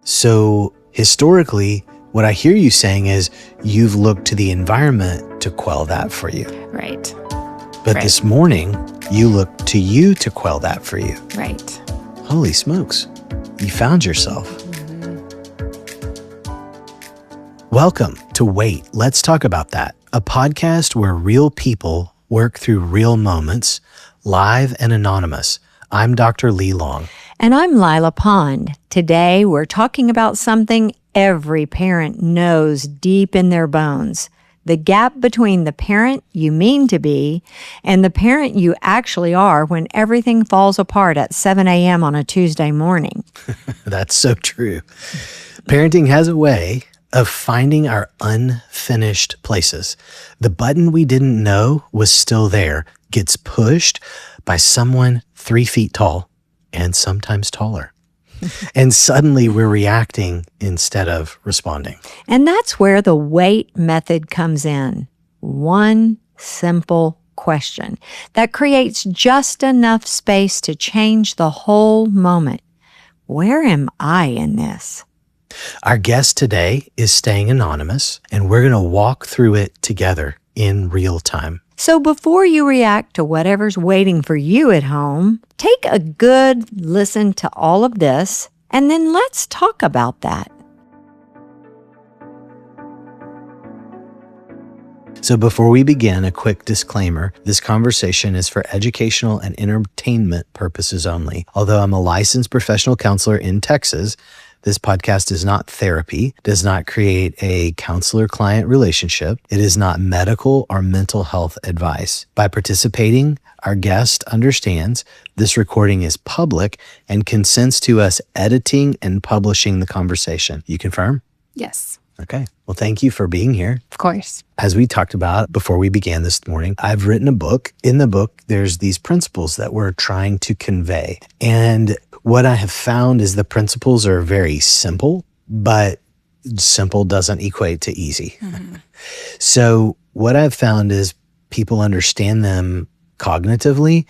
So historically, what I hear you saying is you've looked to the environment to quell that for you. Right. But this morning, you look to you to quell that for you. Right. Holy smokes. You found yourself. Welcome to Wait, Let's Talk About That, a podcast where real people work through real moments, live and anonymous. I'm Dr. Lee Long. And I'm Lila Pond. Today, we're talking about something every parent knows deep in their bones. The gap between the parent you mean to be and the parent you actually are when everything falls apart at 7 a.m. on a Tuesday morning. That's so true. Parenting has a way of finding our unfinished places. The button we didn't know was still there gets pushed by someone 3 feet tall and sometimes taller. And suddenly we're reacting instead of responding. And that's where the wait method comes in. One simple question that creates just enough space to change the whole moment. Where am I in this? Our guest today is staying anonymous, and we're going to walk through it together in real time. So before you react to whatever's waiting for you at home, take a good listen to all of this, and then let's talk about that. So before we begin, a quick disclaimer. This conversation is for educational and entertainment purposes only. Although I'm a licensed professional counselor in Texas, this podcast is not therapy, does not create a counselor-client relationship. It is not medical or mental health advice. By participating, our guest understands this recording is public and consents to us editing and publishing the conversation. You confirm? Yes. Okay. Well, thank you for being here. Of course. As we talked about before we began this morning, I've written a book. In the book, there's these principles that we're trying to convey. And what I have found is the principles are very simple, but simple doesn't equate to easy. Mm-hmm. So what I've found is people understand them cognitively,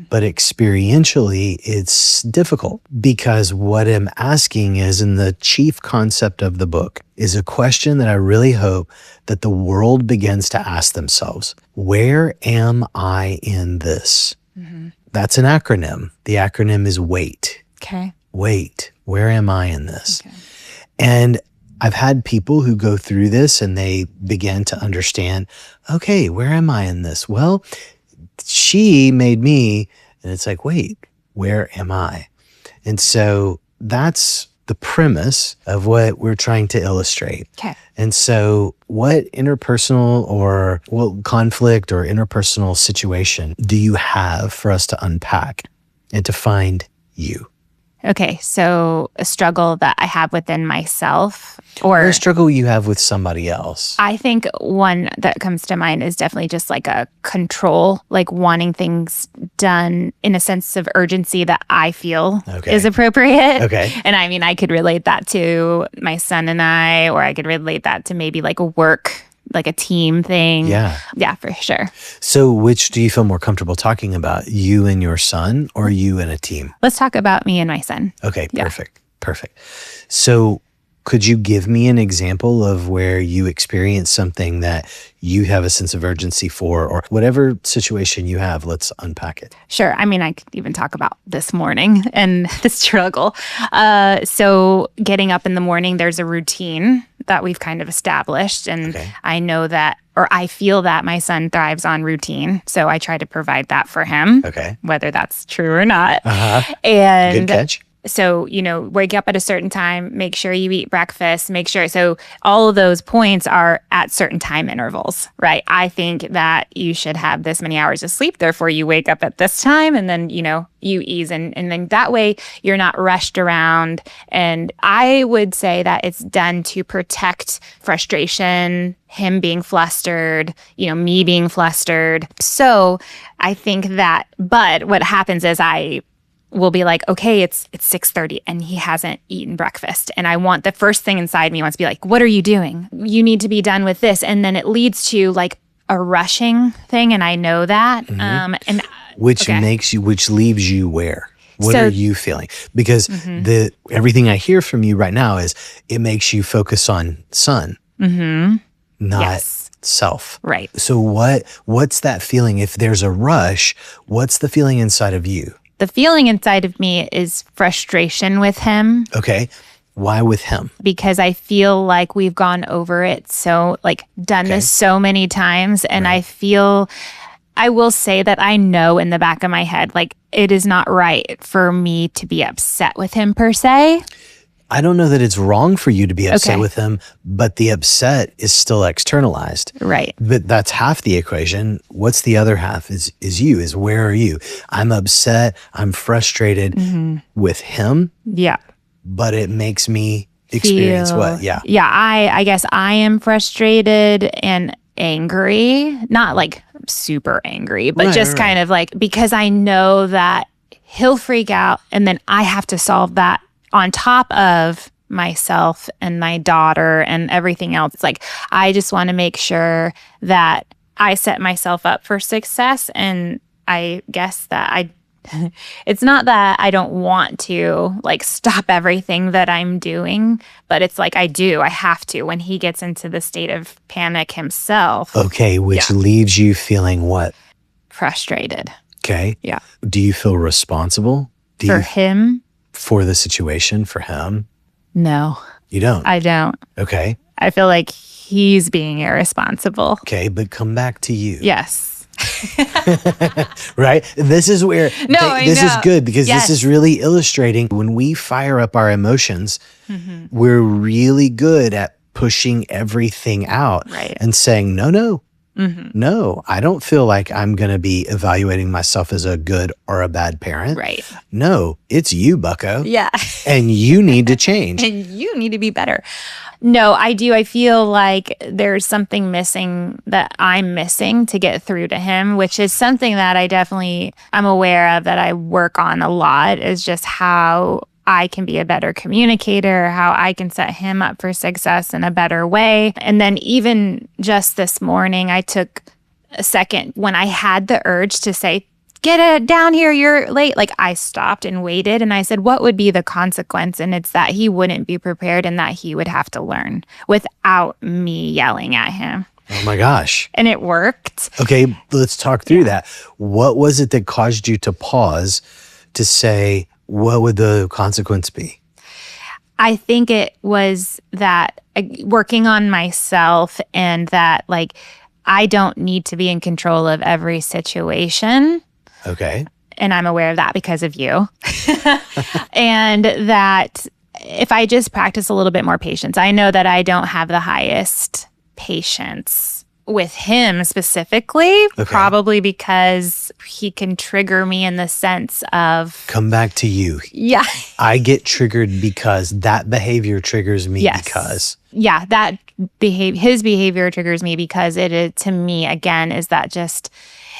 but experientially it's difficult because what I'm asking is, and the chief concept of the book is a question that I really hope that the world begins to ask themselves. Where am I in this? Mm-hmm. That's an acronym. The acronym is WAIT. Okay. Wait, where am I in this? Okay. And I've had people who go through this and they begin to understand, okay, where am I in this? Well, she made me, and it's like, wait, where am I? And so that's the premise of what we're trying to illustrate. Okay. And so what interpersonal or what conflict or interpersonal situation do you have for us to unpack and to find you? Okay, so a struggle that I have within myself or a struggle you have with somebody else. I think one that comes to mind is definitely just like a control, like wanting things done in a sense of urgency that I feel is appropriate. Okay. And I mean, I could relate that to my son and I, or I could relate that to maybe like a work, like a team thing. Yeah. Yeah, for sure. So which do you feel more comfortable talking about, you and your son or you and a team? Let's talk about me and my son. Okay, Yeah. Perfect. So could you give me an example of where you experience something that you have a sense of urgency for, or whatever situation you have? Let's unpack it. Sure. I mean, I could even talk about this morning and the struggle. So getting up in the morning, there's a routine that we've kind of established. And I know that, or I feel that my son thrives on routine. So I try to provide that for him, whether that's true or not. And good catch. So, wake up at a certain time, make sure you eat breakfast, make sure. So all of those points are at certain time intervals, right? I think that you should have this many hours of sleep. Therefore, you wake up at this time and then, you ease. And then that way you're not rushed around. And I would say that it's done to protect frustration, him being flustered, me being flustered. So I think that, but what happens is I will be like, okay, it's 6:30 and he hasn't eaten breakfast. And I want the first thing inside me wants to be like, what are you doing? You need to be done with this. And then it leads to like a rushing thing. And I know that. Which leaves you where? What So- are you feeling? Because everything I hear from you right now is it makes you focus on son, not Yes. self. Right. So what's that feeling? If there's a rush, what's the feeling inside of you? The feeling inside of me is frustration with him Okay. Why with him? because I feel like we've gone over it done this so many times. And I will say that I know in the back of my head, it is not right for me to be upset with him per se. I don't know that it's wrong for you to be upset Okay. with him, but the upset is still externalized. Right. But that's half the equation. What's the other half is where are you? I'm upset. I'm frustrated with him, Yeah. but it makes me experience what? Yeah. Yeah. I guess I am frustrated and angry, not super angry, but Right, just right. kind of because I know that he'll freak out and then I have to solve that on top of myself and my daughter and everything else. It's I just want to make sure that I set myself up for success. And I guess that it's not that I don't want to stop everything that I'm doing, but it's I have to when he gets into the state of panic himself. Okay. Which leaves you feeling what? Frustrated. Okay. Yeah. Do you feel responsible? For him? For the situation, for him? No, You don't. I don't. Okay. I feel like he's being irresponsible. Okay. But come back to you. Yes. Right? This is where this is know. good because Yes. this is really illustrating when we fire up our emotions, we're really good at pushing everything out Right. and saying, no, I don't feel like I'm going to be evaluating myself as a good or a bad parent. Right. No, it's you, bucko. Yeah. And you need to change. And you need to be better. No, I do. I feel like there's something missing that I'm missing to get through to him, which is something that I'm aware of that I work on a lot, is just how I can be a better communicator, how I can set him up for success in a better way. And then even just this morning, I took a second when I had the urge to say, get it down here, you're late. I stopped and waited and I said, what would be the consequence? And it's that he wouldn't be prepared and that he would have to learn without me yelling at him. Oh my gosh. And it worked. Okay, let's talk through that. What was it that caused you to pause to say, what would the consequence be? I think it was that working on myself and that I don't need to be in control of every situation. Okay. And I'm aware of that because of you. And that if I just practice a little bit more patience, I know that I don't have the highest patience with him specifically, probably because he can trigger me in the sense of, Come back to you. yeah, I get triggered because that behavior triggers me because. yeah, that his behavior triggers me because it is, to me, again, is that just,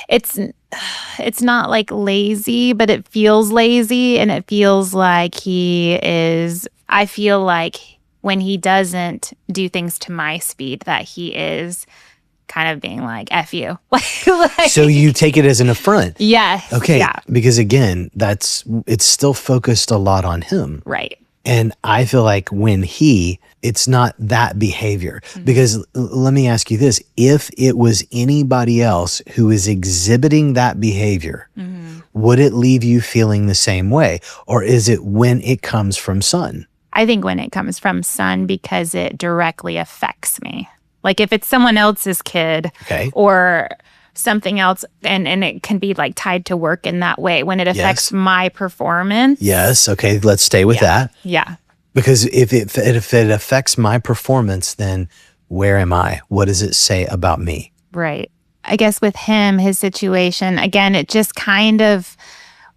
it's not lazy, but it feels lazy and it feels like I feel like when he doesn't do things to my speed, that he is kind of being F you. So you take it as an affront. Yeah. Okay. Yeah. Because again, it's still focused a lot on him. Right. And I feel like it's not that behavior. Because let me ask you this, if it was anybody else who is exhibiting that behavior, would it leave you feeling the same way? Or is it when it comes from son? I think when it comes from son, because it directly affects me. If it's someone else's kid or something else, and it can be tied to work in that way when it affects my performance. Yes. Okay. Let's stay with that. Yeah. Because if it affects my performance, then where am I? What does it say about me? Right. I guess with him, his situation, again, it just kind of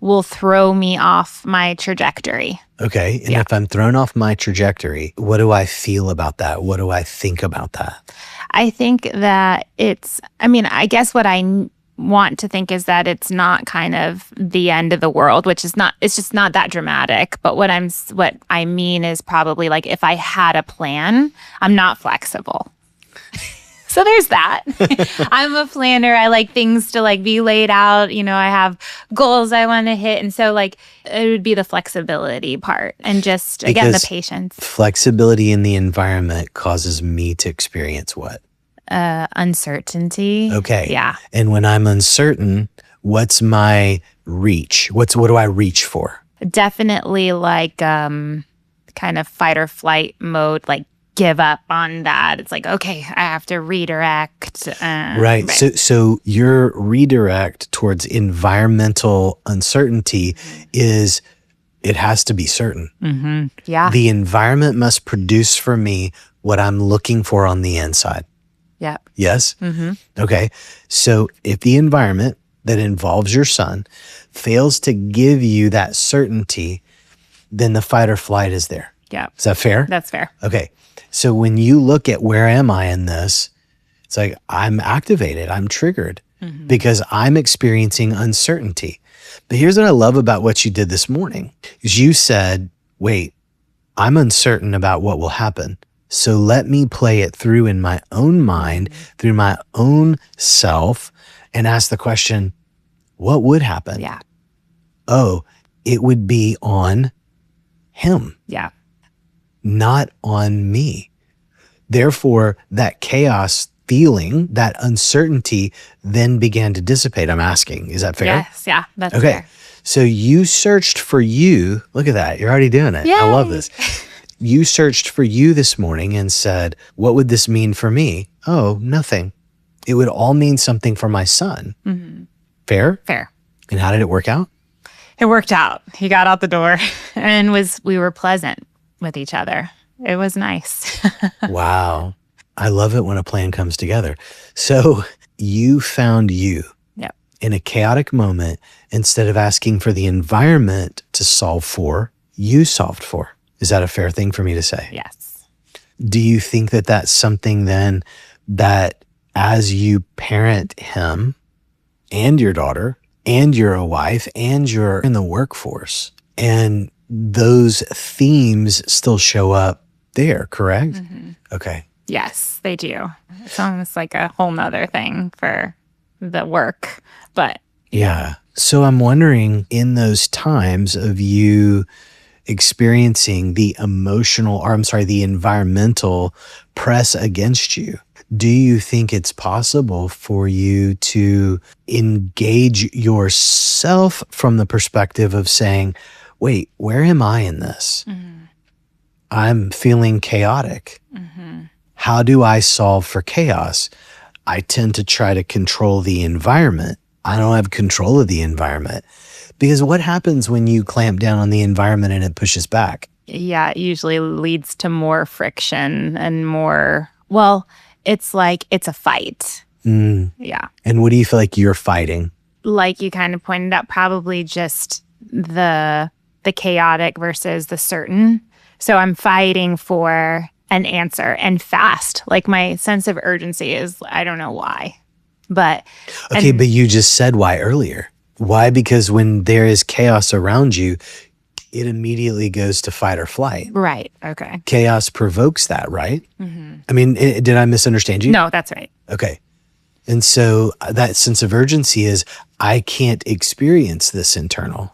will throw me off my trajectory. Okay. And if I'm thrown off my trajectory, what do I feel about that? What do I think about that? I think that I guess what I want to think is that it's not kind of the end of the world, it's just not that dramatic. But what I mean is probably if I had a plan, I'm not flexible. So there's that. I'm a planner. I like things to like be laid out. I have goals I want to hit. And so like it would be the flexibility part and just, again, the Because patience. flexibility in the environment causes me to experience what? Uncertainty. Okay. Yeah. And when I'm uncertain, what's my reach? What do I reach for? Definitely like kind of fight or flight mode, like give up on that. It's like, okay, I have to redirect. Right. So your redirect towards environmental uncertainty is it has to be certain. Mm-hmm. Yeah. The environment must produce for me what I'm looking for on the inside. Yep. Yes? Mm-hmm. Okay. So if the environment that involves your son fails to give you that certainty, then the fight or flight is there. Yeah. Is that fair? That's fair. Okay. So when you look at where am I in this, it's like I'm activated, I'm triggered because I'm experiencing uncertainty. But here's what I love about what you did this morning is you said, wait, I'm uncertain about what will happen. So let me play it through in my own mind, through my own self, and ask the question, what would happen? Yeah. Oh, it would be on him, Yeah. not on me. Therefore, that chaos feeling, that uncertainty then began to dissipate. I'm asking, is that fair? Yes. Yeah. That's Okay. fair. So you searched for you. Look at that. You're already doing it. I love Yay. this. You searched for you this morning and said, what would this mean for me? Oh, nothing. It would all mean something for my son. Mm-hmm. Fair? Fair. And how did it work out? It worked out. He got out the door and we were pleasant with each other. It was nice. Wow. I love it when a plan comes together. So you found you Yep. in a chaotic moment. Instead of asking for the environment to solve for, you solved for. Is that a fair thing for me to say? Yes. Do you think that that's something then that as you parent him and your daughter and you're a wife and you're in the workforce and those themes still show up there, correct? Mm-hmm. Okay. Yes, they do. It's almost like a whole nother thing for the work, but Yeah. So I'm wondering in those times of you experiencing the the environmental press against you, do you think it's possible for you to engage yourself from the perspective of saying, wait, where am I in this? I'm feeling chaotic. How do I solve for chaos? I tend to try to control the environment. I don't have control of the environment. Because what happens when you clamp down on the environment and it pushes back? yeah, it usually leads to more friction and more, well, it's like it's a fight. Yeah. And what do you feel like you're fighting? Like you kind of pointed out, probably just the chaotic versus the certain. So I'm fighting for an answer and fast. Like my sense of urgency is, I don't know why, but Okay, but you just said why earlier. Why? Because when there is chaos around you, it immediately goes to fight or flight. right. Okay. Chaos provokes that, right? I mean, did I misunderstand you? No, that's right. Okay. And so that sense of urgency is, I can't experience this internal.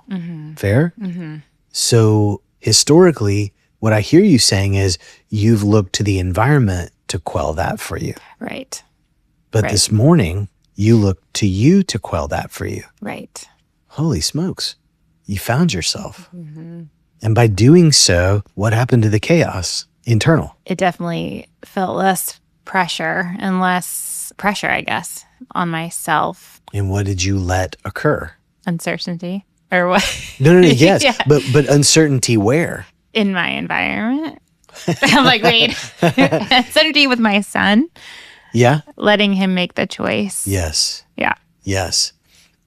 Fair? So historically, what I hear you saying is you've looked to the environment to quell that for you. Right. But Right. this morning, you looked to you to quell that for you. Right. Holy smokes. You found yourself. And by doing so, what happened to the chaos internal? It definitely felt less pressure and less pressure, I guess, on myself. And what did you let occur? Uncertainty or what? No, yes. Yeah. But uncertainty where? In my environment. I'm like, wait, uncertainty with my son, Yeah? letting him make the choice. Yes. Yeah. Yes.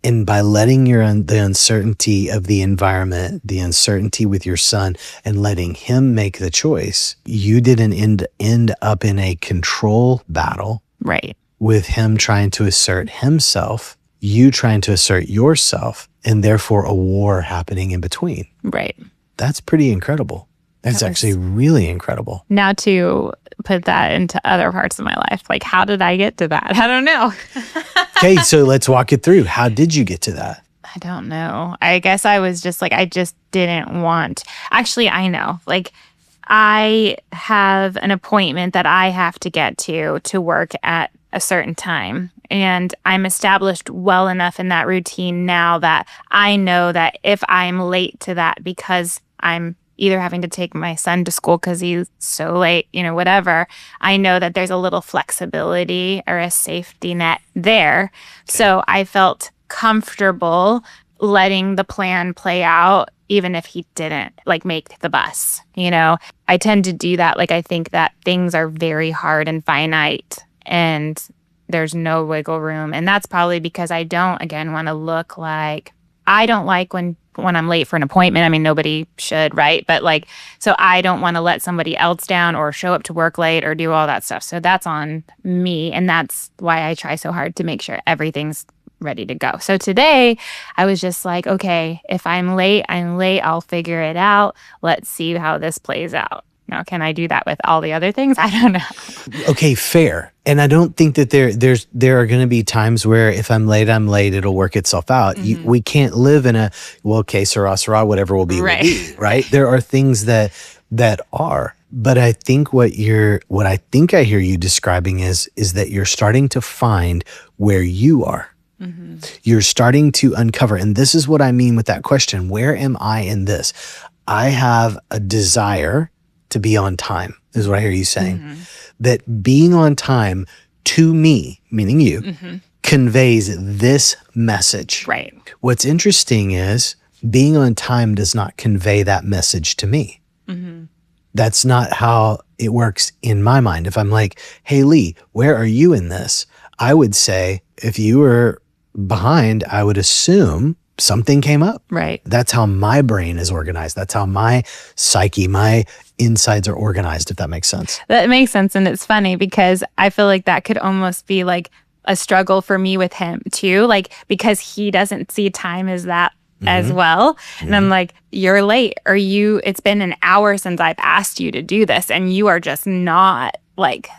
And by letting the uncertainty of the environment, the uncertainty with your son, and letting him make the choice, you didn't end up in a control battle Right. with him trying to assert himself, you trying to assert yourself, and therefore a war happening in between. Right. That's pretty incredible. That's actually really incredible. Now to put that into other parts of my life, like how did I get to that? I don't know. Okay, so let's walk it through. How did you get to that? I don't know. I guess I was just like, I just didn't want. Actually, I know. Like, I have an appointment that I have to get to work at a certain time. And I'm established well enough in that routine now that I know that if I'm late to that because I'm either having to take my son to school because he's so late, whatever, I know that there's a little flexibility or a safety net there. Okay. So I felt comfortable letting the plan play out, even if he didn't make the bus. I tend to do that. I think that things are very hard and finite and there's no wiggle room. And that's probably because I don't, again, want to look like, I don't like when I'm late for an appointment. I mean, nobody should, right? But so I don't want to let somebody else down or show up to work late or do all that stuff. So that's on me. And that's why I try so hard to make sure everything's ready to go. So today I was just like, okay, if I'm late, I'm late. I'll figure it out. Let's see how this plays out. Now, can I do that with all the other things? I don't know. Okay, fair. And I don't think that there are going to be times where if I'm late, it'll work itself out. Mm-hmm. We can't live in a, well, okay, sarah, whatever will be, right. Will be, right? There are things that are. But I think what I think I hear you describing is that you're starting to find where you are. Mm-hmm. You're starting to uncover, and this is what I mean with that question, where am I in this? I have a desire to be on time, is what I hear you saying. Mm-hmm. That being on time to me, meaning you, mm-hmm. conveys this message. Right. What's interesting is being on time does not convey that message to me. Mm-hmm. That's not how it works in my mind. If I'm like, hey, Lee, where are you in this? I would say, if you were behind, I would assume something came up. Right. That's how my brain is organized. That's how my psyche, my insides are organized, if that makes sense. That makes sense. And it's funny because I feel like that could almost be like a struggle for me with him too, because he doesn't see time as that mm-hmm. as well. Mm-hmm. And I'm like, you're late, or it's been an hour since I've asked you to do this and you are just not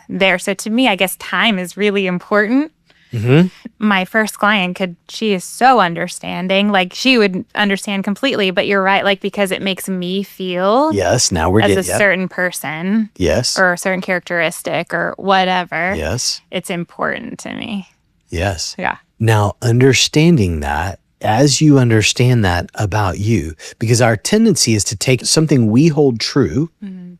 there. So to me, I guess time is really important. Mm-hmm. My first client she is so understanding. She would understand completely, but you're right. Because it makes me feel yes, now we're as a certain person. Yes. Or a certain characteristic or whatever. Yes. It's important to me. Yes. Yeah. Now, understanding that, as you understand that about you, because our tendency is to take something we hold true mm-hmm.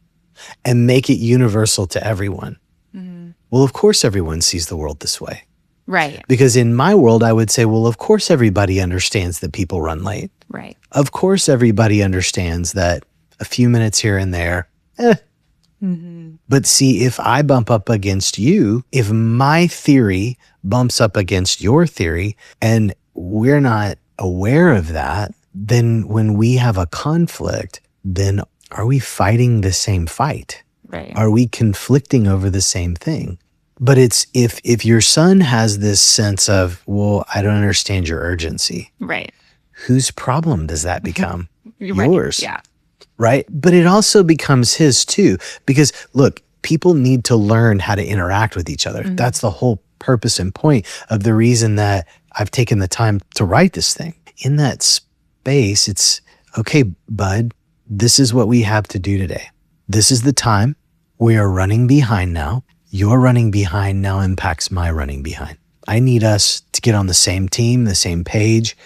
and make it universal to everyone. Mm-hmm. Well, of course, everyone sees the world this way. Right. Because in my world, I would say, well, of course, everybody understands that people run late. Right. Of course, everybody understands that a few minutes here and there, Mm-hmm. But see, if I bump up against you, if my theory bumps up against your theory, and we're not aware of that, then when we have a conflict, then are we fighting the same fight? Right. Are we conflicting over the same thing? But it's if your son has this sense of, well, I don't understand your urgency. Right. Whose problem does that become? Right. Yours. Yeah. Right. But it also becomes his too, because look, people need to learn how to interact with each other. Mm-hmm. That's the whole purpose and point of the reason that I've taken the time to write this thing. In that space, it's okay, bud, this is what we have to do today. This is the time. We are running behind now. Your running behind now impacts my running behind. I need us to get on the same team, the same page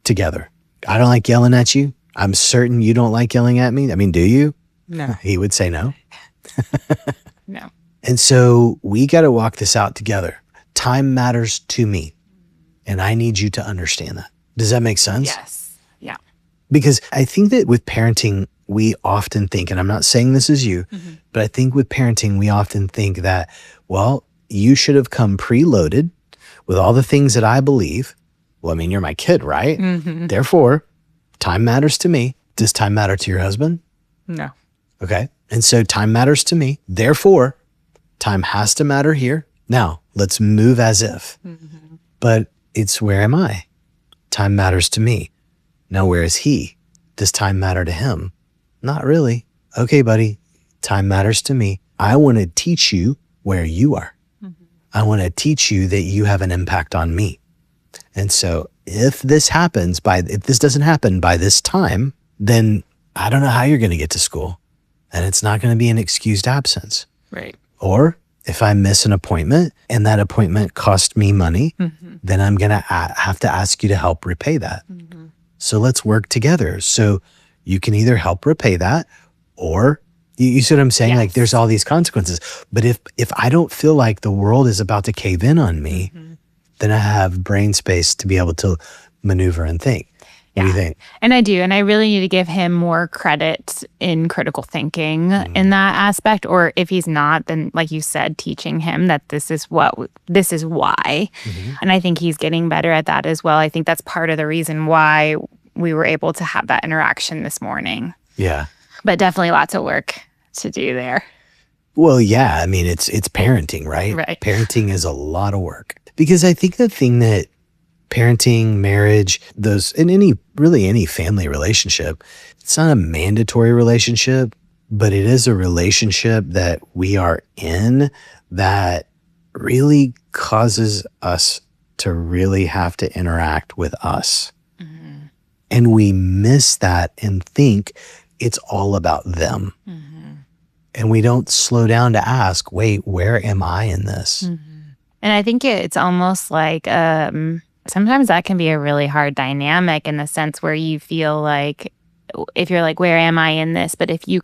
together. I don't like yelling at you. I'm certain you don't like yelling at me. I mean, do you? No. He would say no. No. And so we got to walk this out together. Time matters to me. And I need you to understand that. Does that make sense? Yes. Yeah. Because I think that with parenting, we often think, and I'm not saying this is you, mm-hmm. but I think with parenting, we often think that, well, you should have come preloaded with all the things that I believe. Well, I mean, you're my kid, right? Mm-hmm. Therefore, time matters to me. Does time matter to your husband? No. Okay. And so time matters to me. Therefore, time has to matter here. Now, let's move as if. Mm-hmm. But it's where am I? Time matters to me. Now, where is he? Does time matter to him? Not really. okay, buddy, time matters to me. I want to teach you where you are. I want to teach you that you have an impact on me. And so if this doesn't happen by this time, then I don't know how you're going to get to school. And it's not going to be an excused absence. Right. Or if I miss an appointment and that appointment cost me money, then I'm going to have to ask you to help repay that. So let's work together. So you can either help repay that, or you see what I'm saying? Yes. Like there's all these consequences. But if I don't feel like the world is about to cave in on me, then I have brain space to be able to maneuver and think. What do you think? And I do. And I really need to give him more credit in critical thinking in that aspect. Or if he's not, then like you said, teaching him that this is why. And I think he's getting better at that as well. I think that's part of the reason why we were able to have that interaction this morning. Yeah. But definitely lots of work to do there. Well, yeah. I mean, it's parenting, right? Right. Parenting is a lot of work. Because I think the thing that parenting, marriage, in any family relationship, it's not a mandatory relationship, but it is a relationship that we are in that really causes us to really have to interact with us. And we miss that and think it's all about them. And we don't slow down to ask, wait, where am I in this? And I think it's almost like sometimes that can be a really hard dynamic in the sense where you feel like, if you're like, where am I in this? But if you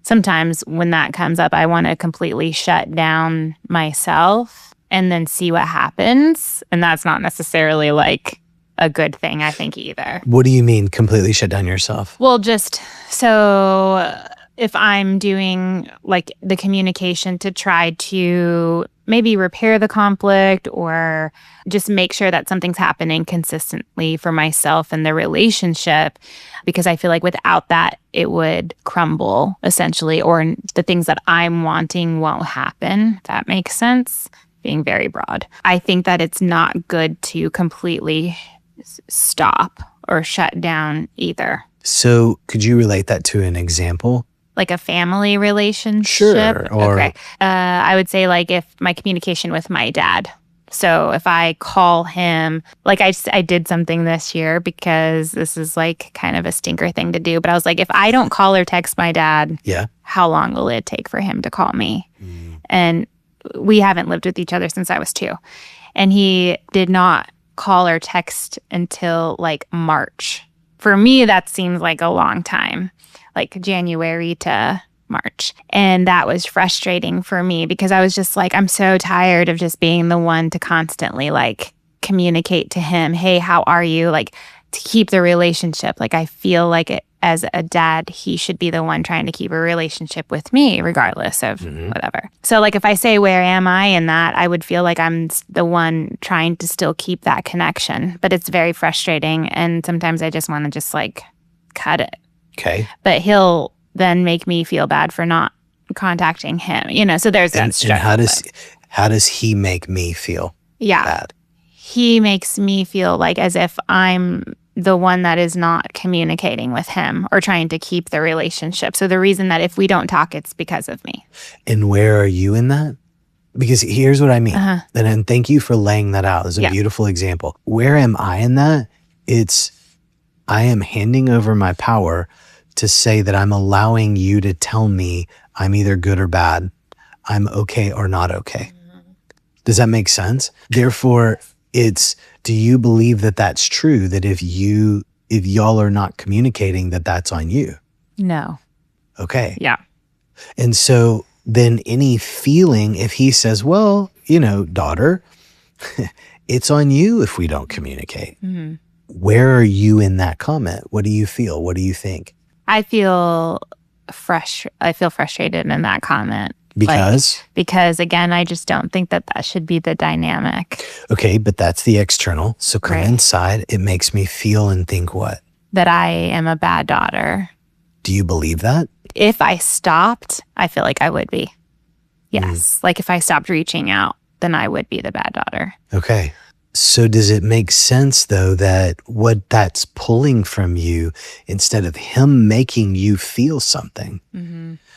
sometimes when that comes up, I want to completely shut down myself and then see what happens. And that's not necessarily like a good thing, I think, either. What do you mean completely shut down yourself? Well, just so if I'm doing like the communication to try to maybe repair the conflict or just make sure that something's happening consistently for myself and the relationship, because I feel like without that, it would crumble essentially, or the things that I'm wanting won't happen. If that makes sense, being very broad. I think that it's not good to completely stop or shut down either. So could you relate that to an example? Like a family relationship? Sure. Or, okay. I would say like if my communication with my dad. So if I call him, like I did something this year because this is like kind of a stinker thing to do. But I was like, if I don't call or text my dad, how long will it take for him to call me? And we haven't lived with each other since I was 2. And he did not call or text until like March. For me, that seems like a long time, like January to March. And that was frustrating for me because I was just like, I'm so tired of just being the one to constantly like communicate to him, hey, how are you? Like to keep the relationship. Like I feel like as a dad, he should be the one trying to keep a relationship with me regardless of whatever. So like if I say, where am I in that? I would feel like I'm the one trying to still keep that connection. But it's very frustrating. And sometimes I just want to just like cut it. okay. But he'll then make me feel bad for not contacting him, so there's that struggle. And how does he make me feel bad? He makes me feel like as if I'm the one that is not communicating with him or trying to keep the relationship. So the reason that if we don't talk, it's because of me. And where are you in that? Because here's what I mean. And thank you for laying that out. It's a beautiful example. Where am I in that? I am handing over my power to say that I'm allowing you to tell me I'm either good or bad, I'm okay or not okay. Does that make sense? Therefore, do you believe that that's true, that if y'all are not communicating, that that's on you? No. Okay. Yeah. And so then any feeling, if he says, well, daughter, it's on you if we don't communicate. Where are you in that comment? What do you feel? What do you think? I feel frustrated in that comment. Because? Because again, I just don't think that should be the dynamic. Okay, but that's the external. So come inside. It makes me feel and think what? That I am a bad daughter. Do you believe that? If I stopped, I feel like I would be. Yes. Like if I stopped reaching out, then I would be the bad daughter. Okay. So does it make sense, though, that what that's pulling from you, instead of him making you feel something,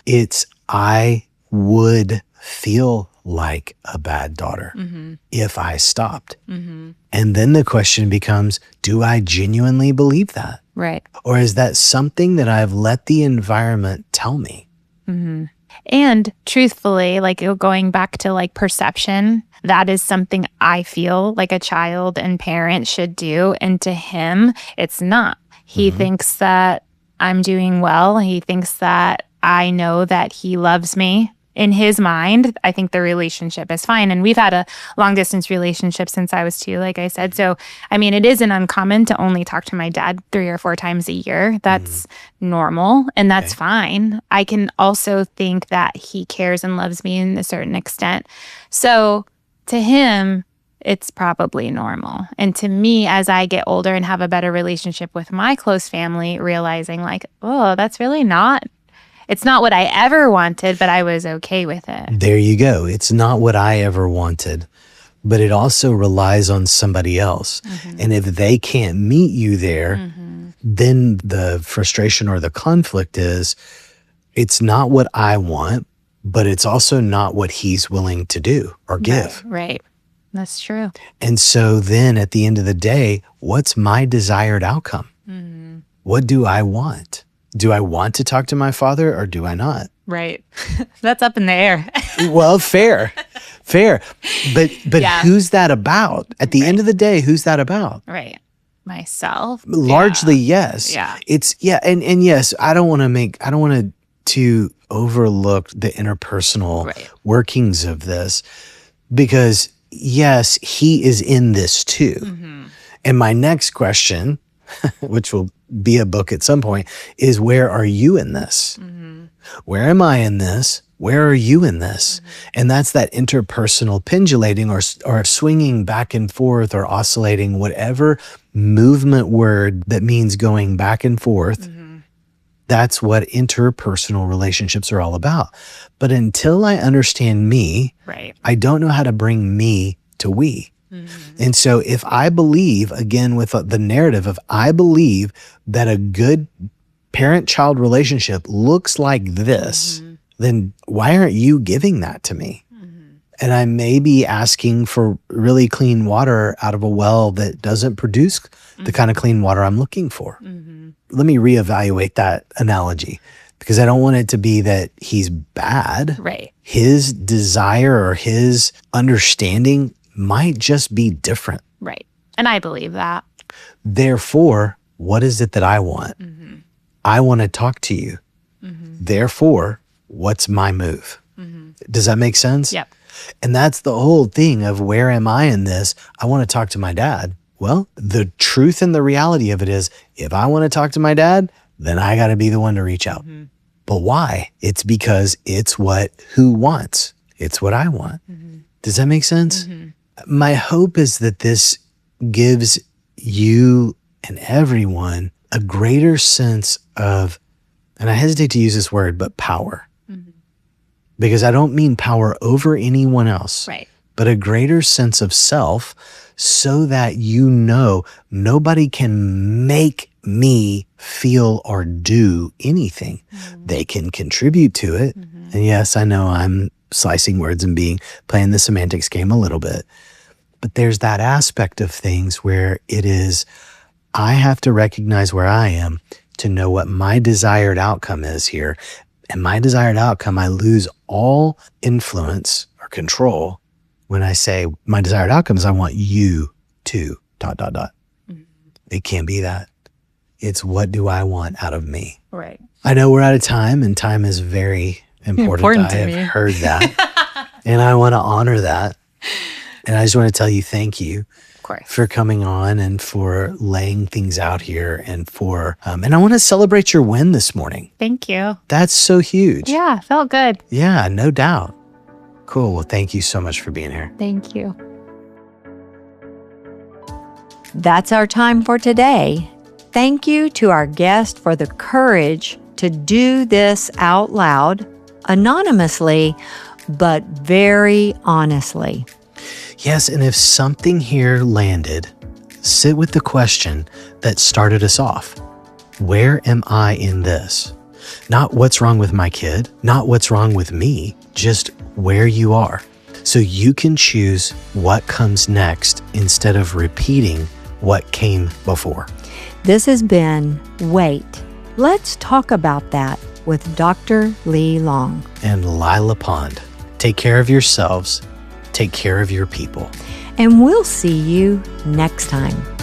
it's I would feel like a bad daughter if I stopped. And then the question becomes, do I genuinely believe that? Right. Or is that something that I've let the environment tell me? And truthfully, like going back to like perception, that is something I feel like a child and parent should do. And to him, it's not. He thinks that I'm doing well. He thinks that I know that he loves me. In his mind, I think the relationship is fine. And we've had a long distance relationship since I was 2, like I said. So, I mean, it isn't uncommon to only talk to my dad 3 or 4 times a year. That's normal, and that's fine. I can also think that he cares and loves me in a certain extent. So to him, it's probably normal. And to me, as I get older and have a better relationship with my close family, realizing like, oh, that's really not. It's not what I ever wanted, but I was okay with it. There you go. It's not what I ever wanted, but it also relies on somebody else. And if they can't meet you there, then the frustration or the conflict is, it's not what I want, but it's also not what he's willing to do or give. Right. That's true. And so then at the end of the day, what's my desired outcome? What do I want? Do I want to talk to my father or do I not? Right. That's up in the air. Well, fair. But Yeah. who's that about? At the end of the day, who's that about? Right. Myself. Largely, yes. Yeah. And yes, I don't want to overlook the interpersonal workings of this, because yes, he is in this too. And my next question, which will be a book at some point, is where are you in this? Where am I in this? Where are you in this? And that's that interpersonal pendulating or swinging back and forth or oscillating, whatever movement word that means going back and forth. That's what interpersonal relationships are all about. But until I understand me, I don't know how to bring me to we. And so if I believe, again, with the narrative of I believe that a good parent-child relationship looks like this, then why aren't you giving that to me? And I may be asking for really clean water out of a well that doesn't produce the kind of clean water I'm looking for. Let me reevaluate that analogy, because I don't want it to be that he's bad. Right. His desire or his understanding might just be different. Right. And I believe that. Therefore, what is it that I want? I want to talk to you. Therefore, what's my move? Does that make sense? Yep. And that's the whole thing of where am I in this? I want to talk to my dad. Well, the truth and the reality of it is, if I want to talk to my dad, then I got to be the one to reach out. But why? It's because it's who wants. It's what I want. Does that make sense? My hope is that this gives you and everyone a greater sense of, and I hesitate to use this word, but power. Because I don't mean power over anyone else, but a greater sense of self, so that you know nobody can make me feel or do anything. They can contribute to it. And yes, I know I'm slicing words and playing the semantics game a little bit. But there's that aspect of things where it is, I have to recognize where I am to know what my desired outcome is here. And my desired outcome, I lose all influence or control when I say my desired outcome is I want you to ... It can't be that. It's what do I want out of me? Right. I know we're out of time, and time is very important. to I me. have heard that. And I want to honor that. And I just want to tell you thank you Of course. for coming on and for laying things out here, and for and I want to celebrate your win this morning. Thank you. That's so huge. Yeah, felt good. Yeah, no doubt. Cool. Well, thank you so much for being here. Thank you. That's our time for today. Thank you to our guest for the courage to do this out loud, anonymously, but very honestly. Yes, and if something here landed, sit with the question that started us off. Where am I in this? Not what's wrong with my kid, not what's wrong with me, just where you are. So you can choose what comes next instead of repeating what came before. This has been Wait. Let's talk about that with Dr. Lee Long and Lila Pond. Take care of yourselves. Take care of your people. And we'll see you next time.